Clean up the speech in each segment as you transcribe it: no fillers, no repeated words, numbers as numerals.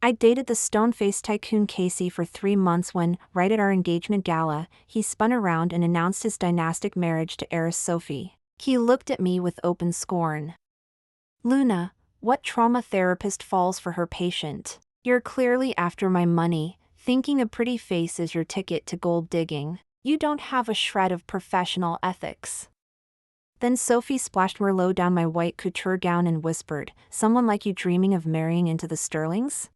I dated the stone-faced tycoon Casey for 3 months when, right at our engagement gala, he spun around and announced his dynastic marriage to heiress Sophie. He looked at me with open scorn. Luna, what trauma therapist falls for her patient? You're clearly after my money, thinking a pretty face is your ticket to gold digging. You don't have a shred of professional ethics. Then Sophie splashed Merlot down my white couture gown and whispered, "Someone like you dreaming of marrying into the Sterlings?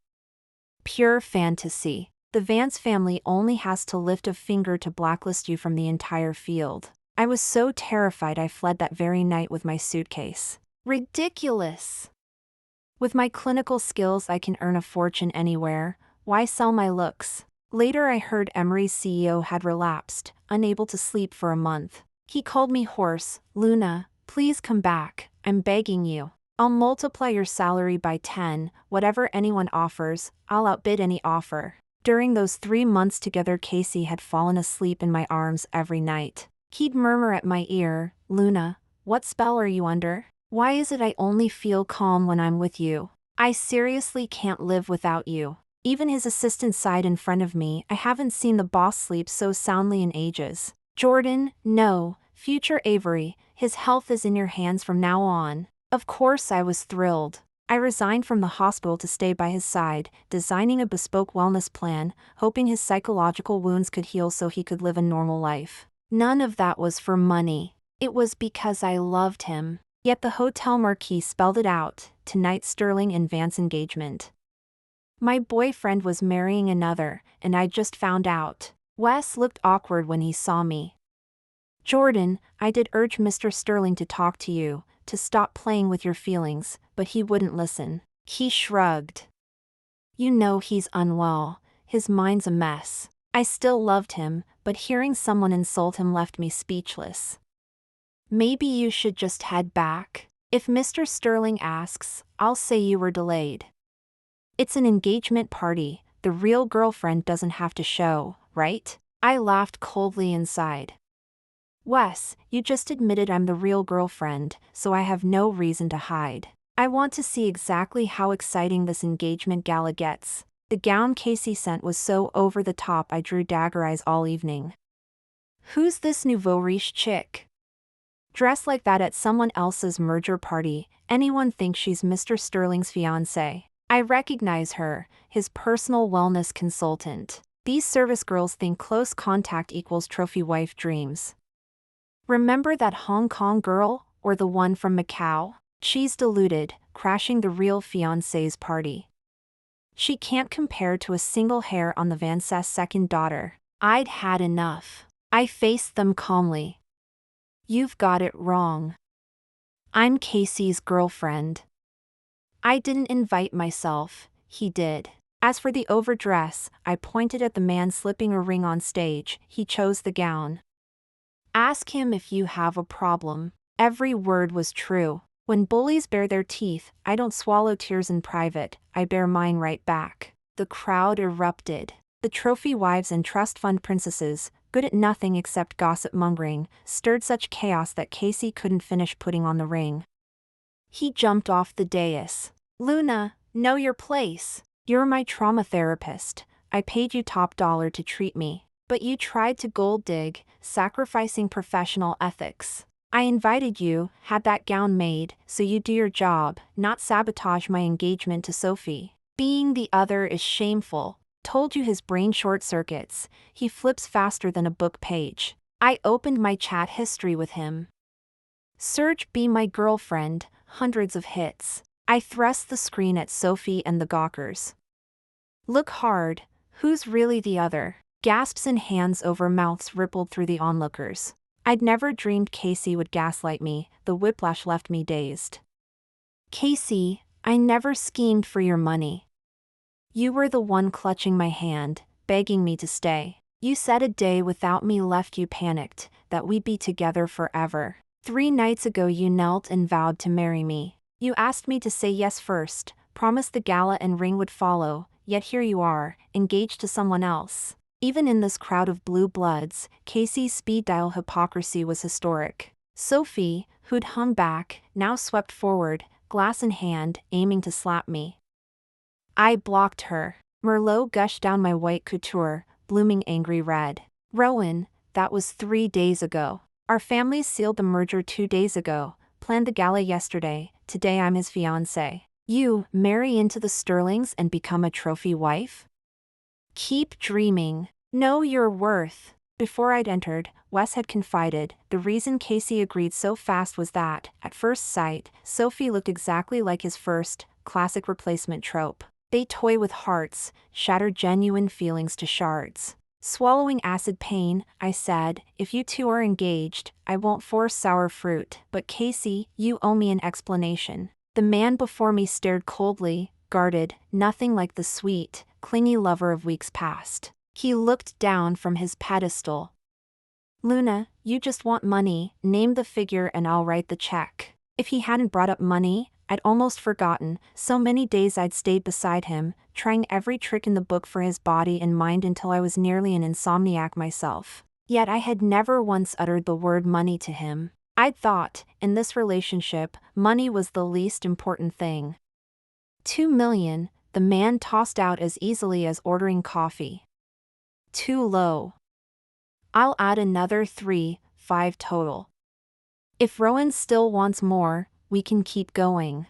Pure fantasy. The Vance family only has to lift a finger to blacklist you from the entire field." I was so terrified I fled that very night with my suitcase. Ridiculous! With my clinical skills I can earn a fortune anywhere, why sell my looks? Later I heard Emery's CEO had relapsed, unable to sleep for a month. He called me hoarse. "Luna, please come back, I'm begging you. I'll multiply your salary by 10, whatever anyone offers, I'll outbid any offer." During those 3 months together Casey had fallen asleep in my arms every night. He'd murmur at my ear, "Luna, what spell are you under? Why is it I only feel calm when I'm with you? I seriously can't live without you." Even his assistant sighed in front of me. "I haven't seen the boss sleep so soundly in ages." "Jordan, no, future Avery, his health is in your hands from now on." Of course I was thrilled. I resigned from the hospital to stay by his side, designing a bespoke wellness plan, hoping his psychological wounds could heal so he could live a normal life. None of that was for money. It was because I loved him. Yet the hotel marquee spelled it out, "Tonight Sterling and Vance engagement." My boyfriend was marrying another, and I just found out. Wes looked awkward when he saw me. "Jordan, I did urge Mr. Sterling to talk to you, to stop playing with your feelings, but he wouldn't listen." He shrugged. "You know he's unwell, his mind's a mess." I still loved him, but hearing someone insult him left me speechless. "Maybe you should just head back. If Mr. Sterling asks, I'll say you were delayed. It's an engagement party, the real girlfriend doesn't have to show, right?" I laughed coldly inside. "Wes, you just admitted I'm the real girlfriend, so I have no reason to hide. I want to see exactly how exciting this engagement gala gets." The gown Casey sent was so over the top I drew dagger eyes all evening. "Who's this nouveau riche chick? Dressed like that at someone else's merger party, anyone thinks she's Mr. Sterling's fiancée." I recognize her, his personal wellness consultant. These service girls think close contact equals trophy wife dreams. "Remember that Hong Kong girl, or the one from Macau? She's deluded, crashing the real fiancé's party. She can't compare to a single hair on the Vance's second daughter." I'd had enough. I faced them calmly. "You've got it wrong. I'm Casey's girlfriend. I didn't invite myself, he did." As for the overdress, I pointed at the man slipping a ring on stage. He chose the gown. "Ask him if you have a problem." Every word was true. When bullies bare their teeth, I don't swallow tears in private, I bear mine right back. The crowd erupted. The trophy wives and trust fund princesses, good at nothing except gossip mongering, stirred such chaos that Casey couldn't finish putting on the ring. He jumped off the dais. "Luna, know your place. You're my trauma therapist. I paid you top dollar to treat me. But you tried to gold dig, sacrificing professional ethics. I invited you, had that gown made, so you do your job, not sabotage my engagement to Sophie. Being the other is shameful. Told you his brain short circuits, he flips faster than a book page." I opened my chat history with him. "Surge be my girlfriend, hundreds of hits." I thrust the screen at Sophie and the gawkers. "Look hard, who's really the other?" Gasps and hands over mouths rippled through the onlookers. I'd never dreamed Casey would gaslight me, the whiplash left me dazed. "Casey, I never schemed for your money. You were the one clutching my hand, begging me to stay. You said a day without me left you panicked, that we'd be together forever. 3 nights ago you knelt and vowed to marry me. You asked me to say yes first, promised the gala and ring would follow, yet here you are, engaged to someone else." Even in this crowd of blue bloods, Casey's speed dial hypocrisy was historic. Sophie, who'd hung back, now swept forward, glass in hand, aiming to slap me. I blocked her. Merlot gushed down my white couture, blooming angry red. Rowan, that was 3 days ago. Our families sealed the merger 2 days ago, planned the gala yesterday, today I'm his fiancé. You marry into the Sterlings and become a trophy wife? Keep dreaming. Know your worth. Before I'd entered, Wes had confided, the reason Casey agreed so fast was that, at first sight, Sophie looked exactly like his first, classic replacement trope. They toy with hearts, shatter genuine feelings to shards. Swallowing acid pain, I said, if you two are engaged, I won't force sour fruit. But Casey, you owe me an explanation. The man before me stared coldly, guarded, nothing like the sweet, clingy lover of weeks past. He looked down from his pedestal. Luna, you just want money, name the figure and I'll write the check. If he hadn't brought up money, I'd almost forgotten, so many days I'd stayed beside him, trying every trick in the book for his body and mind until I was nearly an insomniac myself. Yet I had never once uttered the word money to him. I'd thought, in this relationship, money was the least important thing. 2 million, the man tossed out as easily as ordering coffee. Too low. I'll add another 3, 5 total. If Rowan still wants more, we can keep going.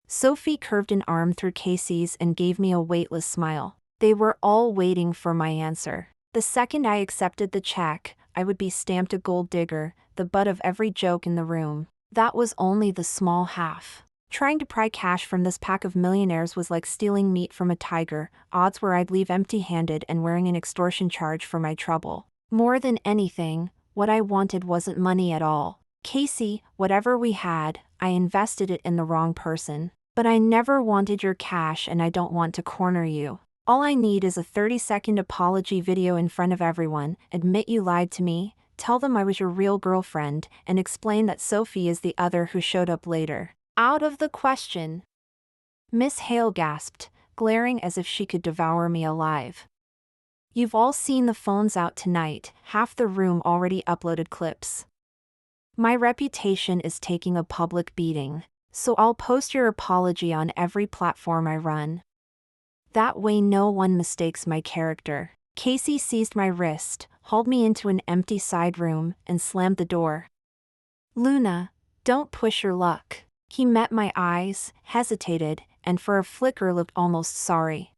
Sophie curved an arm through Casey's and gave me a weightless smile. They were all waiting for my answer. The second I accepted the check, I would be stamped a gold digger, the butt of every joke in the room. That was only the small half. Trying to pry cash from this pack of millionaires was like stealing meat from a tiger. Odds were I'd leave empty-handed and wearing an extortion charge for my trouble. More than anything, what I wanted wasn't money at all. Casey, whatever we had, I invested it in the wrong person. But I never wanted your cash and I don't want to corner you. All I need is a 30-second apology video in front of everyone, admit you lied to me, tell them I was your real girlfriend, and explain that Sophie is the other who showed up later. Out of the question. Miss Hale gasped, glaring as if she could devour me alive. You've all seen the phones out tonight, half the room already uploaded clips. My reputation is taking a public beating, so I'll post your apology on every platform I run. That way no one mistakes my character. Casey seized my wrist, hauled me into an empty side room, and slammed the door. Luna, don't push your luck. He met my eyes, hesitated, and for a flicker looked almost sorry.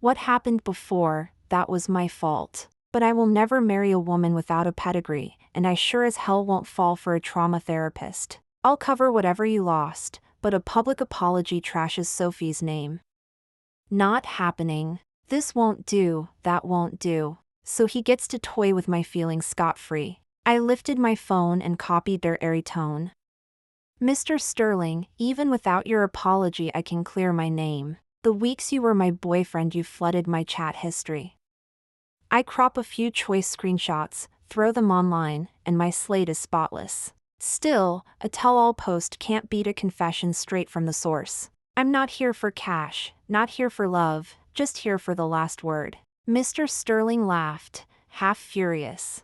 What happened before, that was my fault. But I will never marry a woman without a pedigree, and I sure as hell won't fall for a trauma therapist. I'll cover whatever you lost, but a public apology trashes Sophie's name. Not happening. This won't do, that won't do. So he gets to toy with my feelings scot-free. I lifted my phone and copied their airy tone. Mr. Sterling, even without your apology I can clear my name. The weeks you were my boyfriend you flooded my chat history. I crop a few choice screenshots, throw them online, and my slate is spotless. Still, a tell-all post can't beat a confession straight from the source. I'm not here for cash, not here for love, just here for the last word. Mr. Sterling laughed, half furious.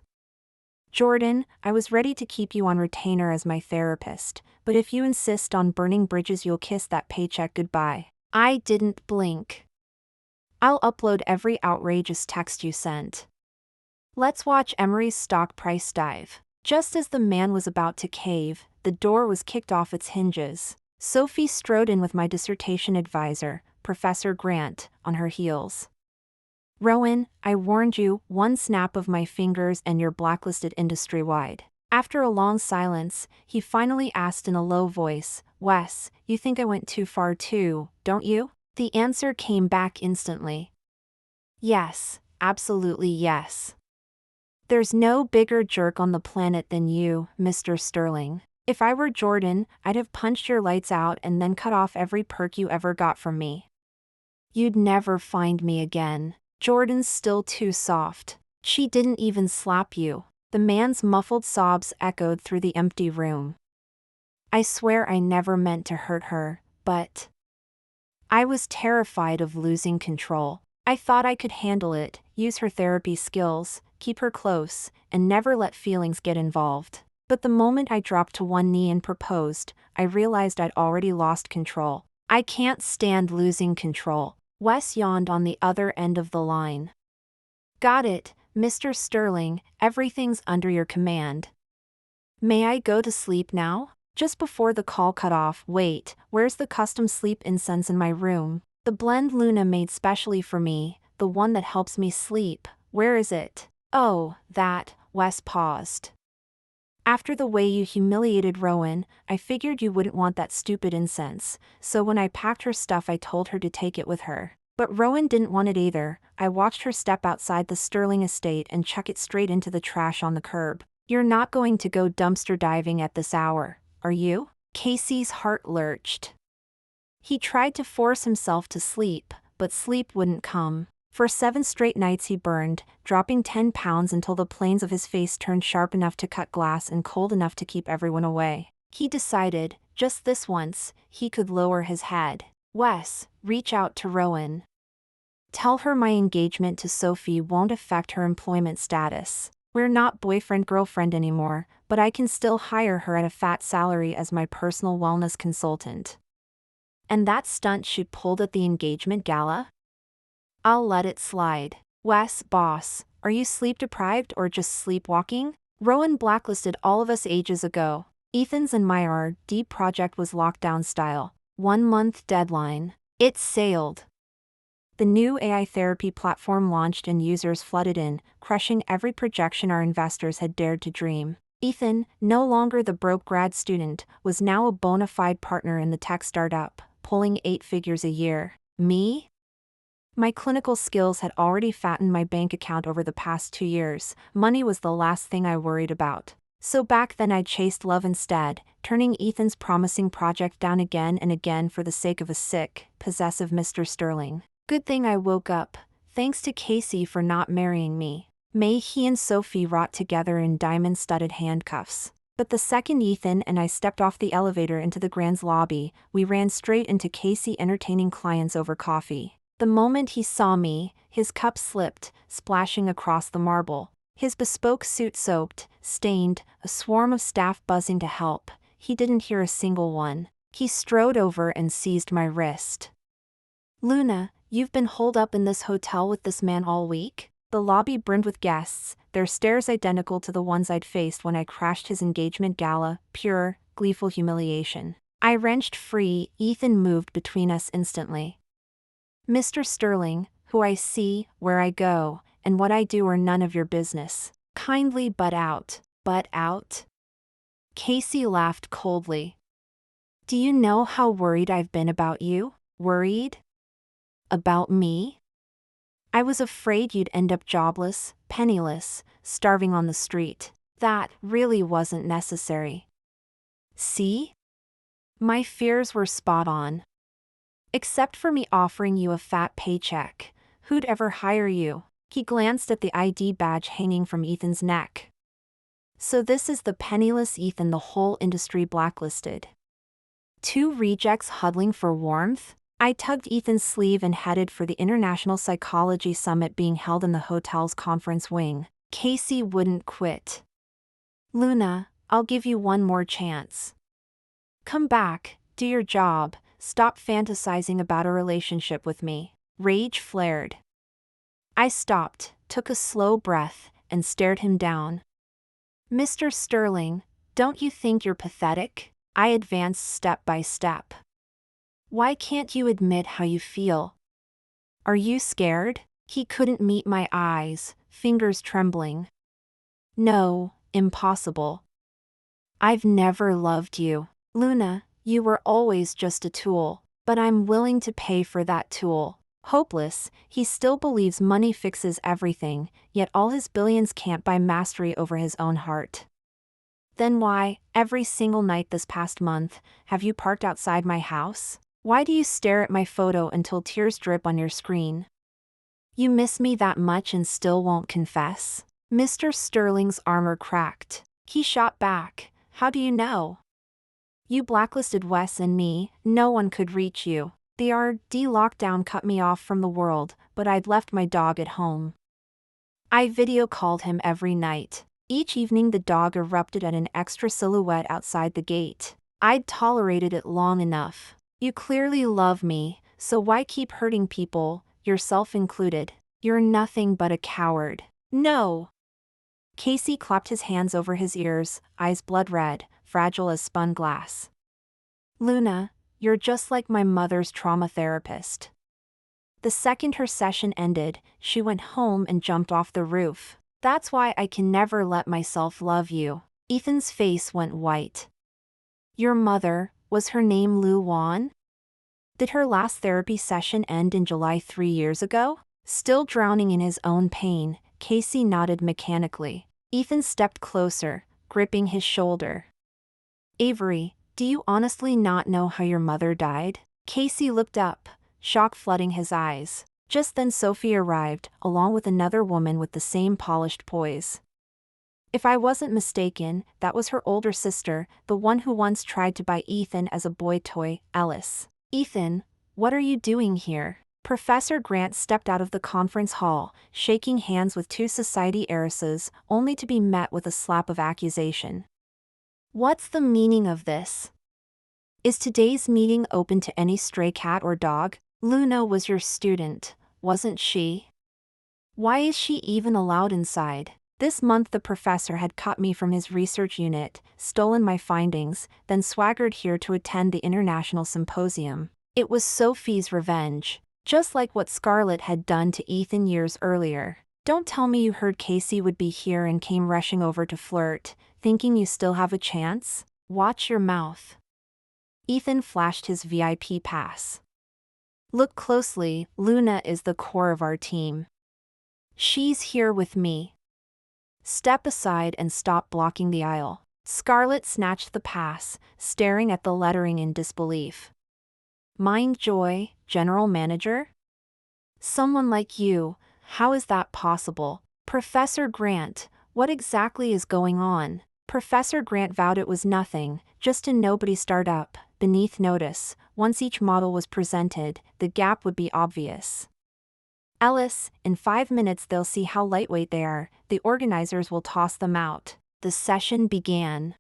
Jordan, I was ready to keep you on retainer as my therapist, but if you insist on burning bridges you'll kiss that paycheck goodbye. I didn't blink. I'll upload every outrageous text you sent. Let's watch Emery's stock price dive. Just as the man was about to cave, the door was kicked off its hinges. Sophie strode in with my dissertation advisor, Professor Grant, on her heels. Rowan, I warned you, one snap of my fingers and you're blacklisted industry-wide. After a long silence, he finally asked in a low voice, Wes, you think I went too far too, don't you? The answer came back instantly. Yes, absolutely yes. There's no bigger jerk on the planet than you, Mr. Sterling. If I were Jordan, I'd have punched your lights out and then cut off every perk you ever got from me. You'd never find me again. Jordan's still too soft. She didn't even slap you. The man's muffled sobs echoed through the empty room. I swear I never meant to hurt her, but I was terrified of losing control. I thought I could handle it, use her therapy skills, keep her close, and never let feelings get involved. But the moment I dropped to one knee and proposed, I realized I'd already lost control. I can't stand losing control. Wes yawned on the other end of the line. Got it, Mr. Sterling, everything's under your command. May I go to sleep now? Just before the call cut off, wait, where's the custom sleep incense in my room? The blend Luna made specially for me, the one that helps me sleep, where is it? Oh, that, Wes paused. After the way you humiliated Rowan, I figured you wouldn't want that stupid incense, so when I packed her stuff I told her to take it with her. But Rowan didn't want it either. I watched her step outside the Sterling estate and chuck it straight into the trash on the curb. You're not going to go dumpster diving at this hour, are you? Casey's heart lurched. He tried to force himself to sleep, but sleep wouldn't come. For 7 straight nights he burned, dropping 10 pounds until the planes of his face turned sharp enough to cut glass and cold enough to keep everyone away. He decided, just this once, he could lower his head. Wes, reach out to Rowan. Tell her my engagement to Sophie won't affect her employment status. We're not boyfriend-girlfriend anymore, but I can still hire her at a fat salary as my personal wellness consultant. And that stunt she pulled at the engagement gala? I'll let it slide. Wes, boss, are you sleep-deprived or just sleepwalking? Rowan blacklisted all of us ages ago. Ethan's and my heardhe project was lockdown style. 1-month deadline. It sailed. The new AI therapy platform launched and users flooded in, crushing every projection our investors had dared to dream. Ethan, no longer the broke grad student, was now a bona fide partner in the tech startup, pulling 8 figures a year. Me? My clinical skills had already fattened my bank account over the past 2 years. Money was the last thing I worried about. So back then I chased love instead, turning Ethan's promising project down again and again for the sake of a sick, possessive Mr. Sterling. Good thing I woke up, thanks to Casey for not marrying me. May he and Sophie rot together in diamond-studded handcuffs. But the second Ethan and I stepped off the elevator into the Grand's lobby, we ran straight into Casey entertaining clients over coffee. The moment he saw me, his cup slipped, splashing across the marble. His bespoke suit soaked, stained, a swarm of staff buzzing to help. He didn't hear a single one. He strode over and seized my wrist. Luna, you've been holed up in this hotel with this man all week? The lobby brimmed with guests, their stares identical to the ones I'd faced when I crashed his engagement gala, pure, gleeful humiliation. I wrenched free. Ethan moved between us instantly. Mr. Sterling, who I see, where I go, and what I do are none of your business. Kindly butt out. Butt out? Casey laughed coldly. Do you know how worried I've been about you? Worried? About me? I was afraid you'd end up jobless, penniless, starving on the street. That really wasn't necessary. See? My fears were spot on. Except for me offering you a fat paycheck, who'd ever hire you? He glanced at the ID badge hanging from Ethan's neck. So this is the penniless Ethan the whole industry blacklisted. 2 rejects huddling for warmth? I tugged Ethan's sleeve and headed for the International Psychology Summit being held in the hotel's conference wing. Casey wouldn't quit. Luna, I'll give you one more chance. Come back, do your job, stop fantasizing about a relationship with me. Rage flared. I stopped, took a slow breath, and stared him down. Mr. Sterling, don't you think you're pathetic? I advanced step by step. Why can't you admit how you feel? Are you scared? He couldn't meet my eyes, fingers trembling. No, impossible. I've never loved you. Luna, you were always just a tool, but I'm willing to pay for that tool. Hopeless, he still believes money fixes everything, yet all his billions can't buy mastery over his own heart. Then why, every single night this past month, have you parked outside my house? Why do you stare at my photo until tears drip on your screen? You miss me that much and still won't confess? Mr. Sterling's armor cracked. He shot back. How do you know? You blacklisted Wes and me, no one could reach you. The heardhe lockdown cut me off from the world, but I'd left my dog at home. I video called him every night. Each evening the dog erupted at an extra silhouette outside the gate. I'd tolerated it long enough. You clearly love me, so why keep hurting people, yourself included? You're nothing but a coward. No! Casey clapped his hands over his ears, eyes blood red, fragile as spun glass. Luna, you're just like my mother's trauma therapist. The second her session ended, she went home and jumped off the roof. That's why I can never let myself love you. Ethan's face went white. Your mother, was her name Lu Wan? Did her last therapy session end in July 3 years ago? Still drowning in his own pain, Casey nodded mechanically. Ethan stepped closer, gripping his shoulder. Avery, do you honestly not know how your mother died? Casey looked up, shock flooding his eyes. Just then Sophie arrived, along with another woman with the same polished poise. If I wasn't mistaken, that was her older sister, the one who once tried to buy Ethan as a boy toy, Ellis. Ethan, what are you doing here? Professor Grant stepped out of the conference hall, shaking hands with two society heiresses, only to be met with a slap of accusation. What's the meaning of this? Is today's meeting open to any stray cat or dog? Luna was your student, wasn't she? Why is she even allowed inside? This month the professor had cut me from his research unit, stolen my findings, then swaggered here to attend the international symposium. It was Sophie's revenge, just like what Scarlett had done to Ethan years earlier. Don't tell me you heard Casey would be here and came rushing over to flirt, thinking you still have a chance? Watch your mouth. Ethan flashed his VIP pass. Look closely, Luna is the core of our team. She's here with me. Step aside and stop blocking the aisle. Scarlett snatched the pass, staring at the lettering in disbelief. Mind Joy, General Manager? Someone like you, how is that possible? Professor Grant, what exactly is going on? Professor Grant vowed it was nothing, just a nobody startup, beneath notice. Once each model was presented, the gap would be obvious. Ellis, in 5 minutes they'll see how lightweight they are, the organizers will toss them out. The session began.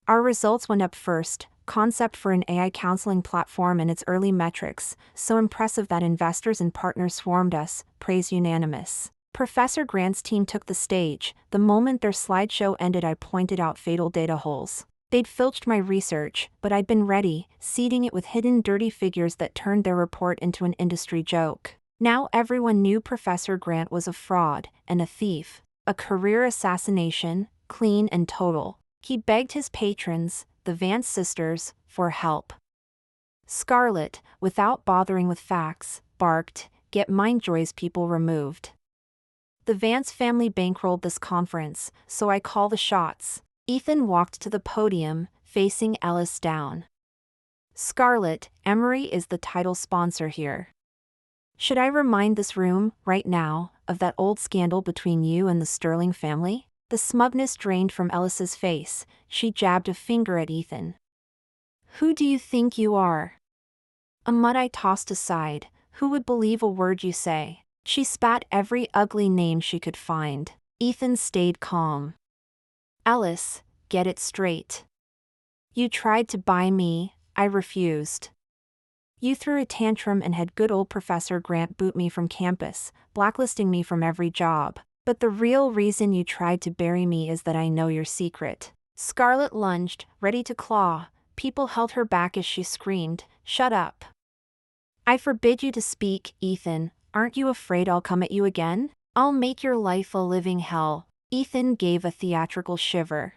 Our results went up first, concept for an AI counseling platform and its early metrics, so impressive that investors and partners swarmed us, praise unanimous. Professor Grant's team took the stage. The moment their slideshow ended I pointed out fatal data holes. They'd filched my research, but I'd been ready, seeding it with hidden dirty figures that turned their report into an industry joke. Now everyone knew Professor Grant was a fraud and a thief, a career assassination, clean and total. He begged his patrons, the Vance sisters, for help. Scarlett, without bothering with facts, barked, "Get Mindjoy's people removed." The Vance family bankrolled this conference, so I call the shots. Ethan walked to the podium, facing Ellis down. Scarlett, Emory is the title sponsor here. Should I remind this room, right now, of that old scandal between you and the Sterling family? The smugness drained from Ellis's face. She jabbed a finger at Ethan. Who do you think you are? A mutt I tossed aside. Who would believe a word you say? She spat every ugly name she could find. Ethan stayed calm. Ellis, get it straight. You tried to buy me, I refused. You threw a tantrum and had good old Professor Grant boot me from campus, blacklisting me from every job. But the real reason you tried to bury me is that I know your secret. Scarlett lunged, ready to claw. People held her back as she screamed, "Shut up. I forbid you to speak, Ethan. Aren't you afraid I'll come at you again? I'll make your life a living hell." Ethan gave a theatrical shiver.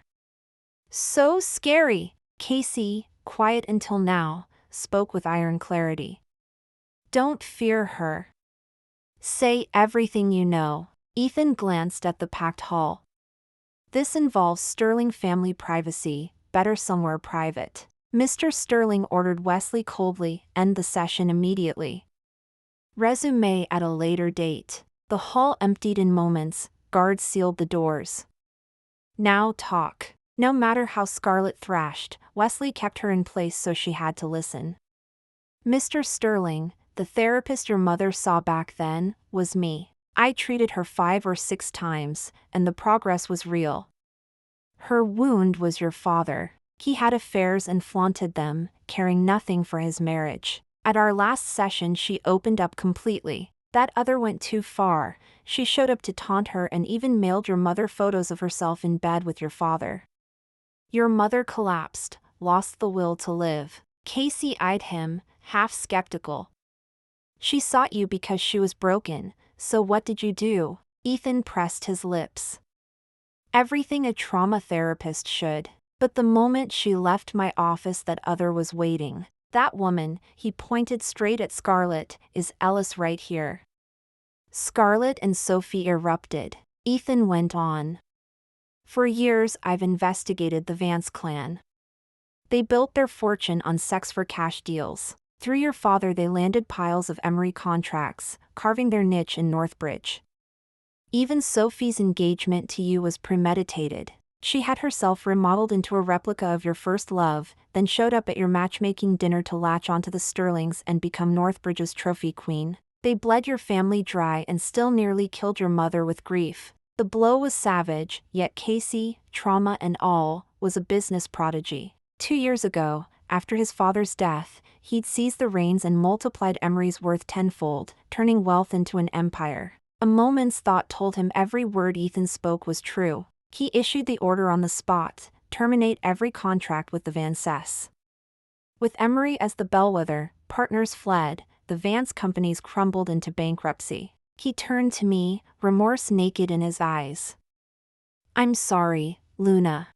So scary. Casey, quiet until now, spoke with iron clarity. Don't fear her. Say everything you know. Ethan glanced at the packed hall. This involves Sterling family privacy, better somewhere private. Mr. Sterling ordered Wesley coldly, end the session immediately. Resume at a later date. The hall emptied in moments, guards sealed the doors. Now talk. No matter how Scarlett thrashed, Wesley kept her in place so she had to listen. Mr. Sterling, the therapist your mother saw back then, was me. I treated her 5 or 6 times, and the progress was real. Her wound was your father. He had affairs and flaunted them, caring nothing for his marriage. At our last session she opened up completely. That other went too far. She showed up to taunt her and even mailed your mother photos of herself in bed with your father. Your mother collapsed, lost the will to live. Casey eyed him, half skeptical. She sought you because she was broken, so what did you do? Ethan pressed his lips. Everything a trauma therapist should. But the moment she left my office, that other was waiting. That woman, he pointed straight at Scarlett, is Ellis right here. Scarlett and Sophie erupted. Ethan went on. For years I've investigated the Vance clan. They built their fortune on sex for cash deals. Through your father they landed piles of Emery contracts, carving their niche in Northbridge. Even Sophie's engagement to you was premeditated. She had herself remodeled into a replica of your first love, then showed up at your matchmaking dinner to latch onto the Sterlings and become Northbridge's trophy queen. They bled your family dry and still nearly killed your mother with grief. The blow was savage, yet Casey, trauma and all, was a business prodigy. 2 years ago, after his father's death, he'd seized the reins and multiplied Emery's worth tenfold, turning wealth into an empire. A moment's thought told him every word Ethan spoke was true. He issued the order on the spot, terminate every contract with the Vances. With Emery as the bellwether, partners fled, the Vance companies crumbled into bankruptcy. He turned to me, remorse naked in his eyes. I'm sorry, Luna.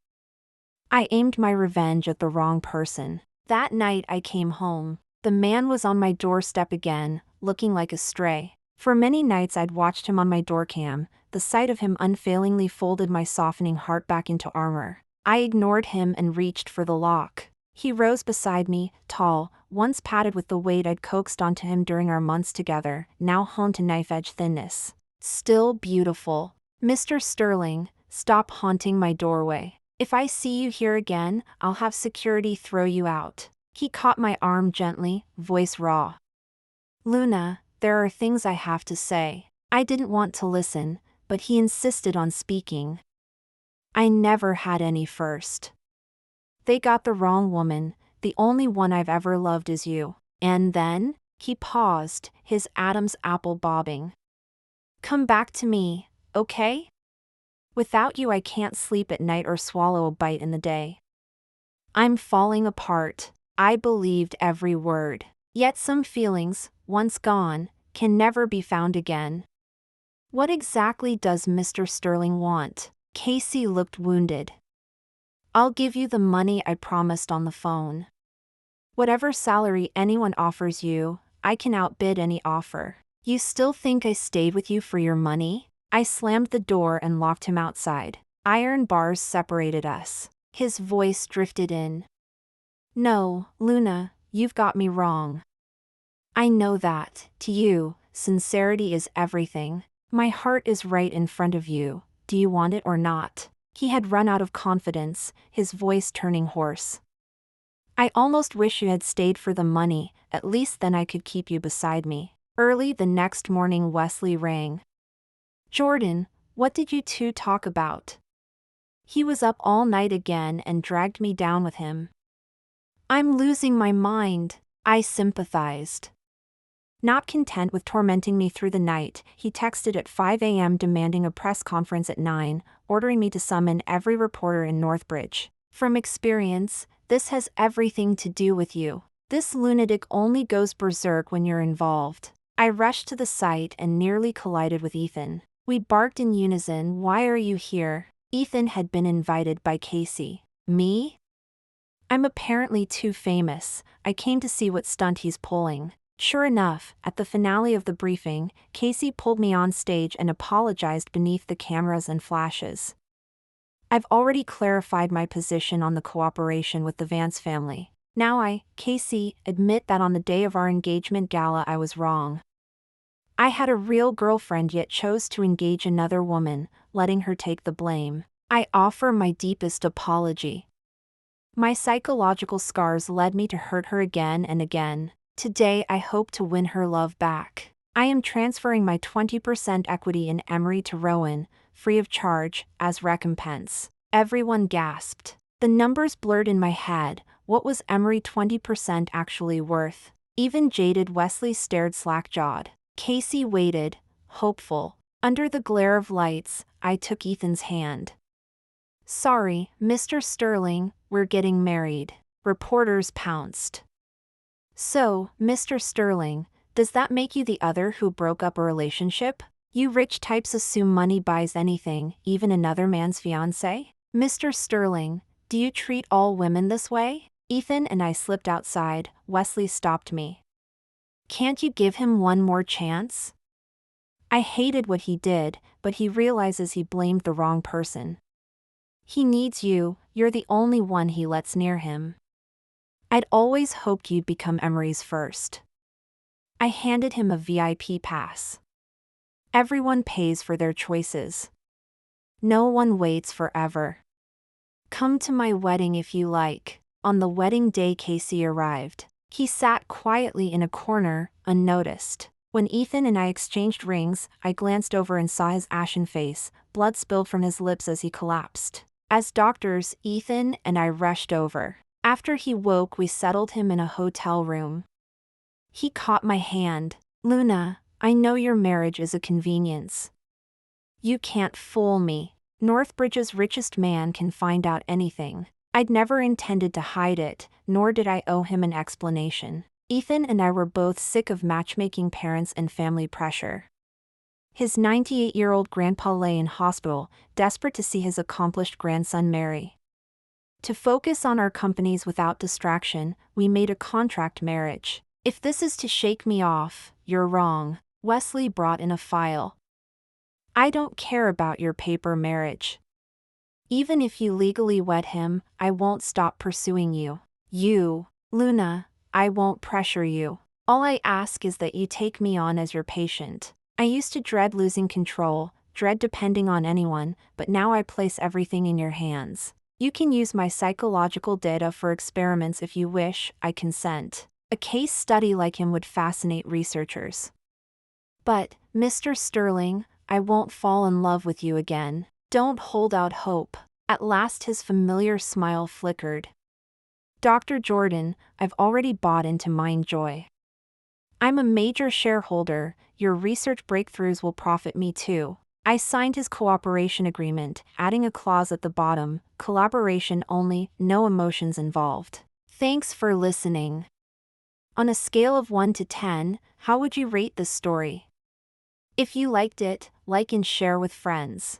I aimed my revenge at the wrong person. That night I came home. The man was on my doorstep again, looking like a stray. For many nights I'd watched him on my doorcam. The sight of him unfailingly folded my softening heart back into armor. I ignored him and reached for the lock. He rose beside me, tall, once padded with the weight I'd coaxed onto him during our months together, now honed to knife-edge thinness. Still beautiful. Mr. Sterling, stop haunting my doorway. If I see you here again, I'll have security throw you out. He caught my arm gently, voice raw. Luna, there are things I have to say. I didn't want to listen, but he insisted on speaking. I never had any first. They got the wrong woman. The only one I've ever loved is you. And then, he paused, his Adam's apple bobbing. Come back to me, okay? Without you I can't sleep at night or swallow a bite in the day. I'm falling apart. I believed every word. Yet some feelings, once gone, can never be found again. What exactly does Mr. Sterling want? Casey looked wounded. I'll give you the money I promised on the phone. Whatever salary anyone offers you, I can outbid any offer. You still think I stayed with you for your money? I slammed the door and locked him outside. Iron bars separated us. His voice drifted in. No, Luna, you've got me wrong. I know that, to you, sincerity is everything. My heart is right in front of you. Do you want it or not? He had run out of confidence, his voice turning hoarse. I almost wish you had stayed for the money, at least then I could keep you beside me. Early the next morning Wesley rang. Jordan, what did you two talk about? He was up all night again and dragged me down with him. I'm losing my mind, I sympathized. Not content with tormenting me through the night, he texted at 5 a.m. demanding a press conference at 9, ordering me to summon every reporter in Northbridge. From experience, this has everything to do with you. This lunatic only goes berserk when you're involved. I rushed to the site and nearly collided with Ethan. We barked in unison, "Why are you here?" Ethan had been invited by Casey. Me? I'm apparently too famous. I came to see what stunt he's pulling. Sure enough, at the finale of the briefing, Casey pulled me on stage and apologized beneath the cameras and flashes. I've already clarified my position on the cooperation with the Vance family. Now I, Casey, admit that on the day of our engagement gala I was wrong. I had a real girlfriend yet chose to engage another woman, letting her take the blame. I offer my deepest apology. My psychological scars led me to hurt her again and again. Today I hope to win her love back. I am transferring my 20% equity in Emery to Rowan, free of charge, as recompense. Everyone gasped. The numbers blurred in my head. What was Emery 20% actually worth? Even jaded Wesley stared slack-jawed. Casey waited, hopeful. Under the glare of lights, I took Ethan's hand. Sorry, Mr. Sterling, we're getting married. Reporters pounced. So, Mr. Sterling, does that make you the other who broke up a relationship? You rich types assume money buys anything, even another man's fiancé? Mr. Sterling, do you treat all women this way? Ethan and I slipped outside. Wesley stopped me. Can't you give him one more chance? I hated what he did, but he realizes he blamed the wrong person. He needs you, you're the only one he lets near him. I'd always hoped you'd become Emery's first. I handed him a VIP pass. Everyone pays for their choices. No one waits forever. Come to my wedding if you like. On the wedding day, Casey arrived. He sat quietly in a corner, unnoticed. When Ethan and I exchanged rings, I glanced over and saw his ashen face. Blood spilled from his lips as he collapsed. As doctors, Ethan and I rushed over. After he woke, we settled him in a hotel room. He caught my hand. Luna, I know your marriage is a convenience. You can't fool me. Northbridge's richest man can find out anything. I'd never intended to hide it, nor did I owe him an explanation. Ethan and I were both sick of matchmaking parents and family pressure. His 98-year-old grandpa lay in hospital, desperate to see his accomplished grandson marry. To focus on our companies without distraction, we made a contract marriage. If this is to shake me off, you're wrong. Wesley brought in a file. I don't care about your paper marriage. Even if you legally wed him, I won't stop pursuing you. Luna, I won't pressure you. All I ask is that you take me on as your patient. I used to dread losing control, dread depending on anyone, but now I place everything in your hands. You can use my psychological data for experiments if you wish. I consent. A case study like him would fascinate researchers. But, Mr. Sterling, I won't fall in love with you again. Don't hold out hope. At last his familiar smile flickered. Dr. Jordan, I've already bought into Mindjoy. I'm a major shareholder. Your research breakthroughs will profit me too. I signed his cooperation agreement, adding a clause at the bottom, collaboration only, no emotions involved. Thanks for listening. On a scale of 1 to 10, how would you rate this story? If you liked it, like and share with friends.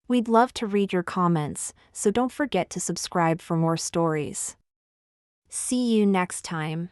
We'd love to read your comments, so don't forget to subscribe for more stories. See you next time.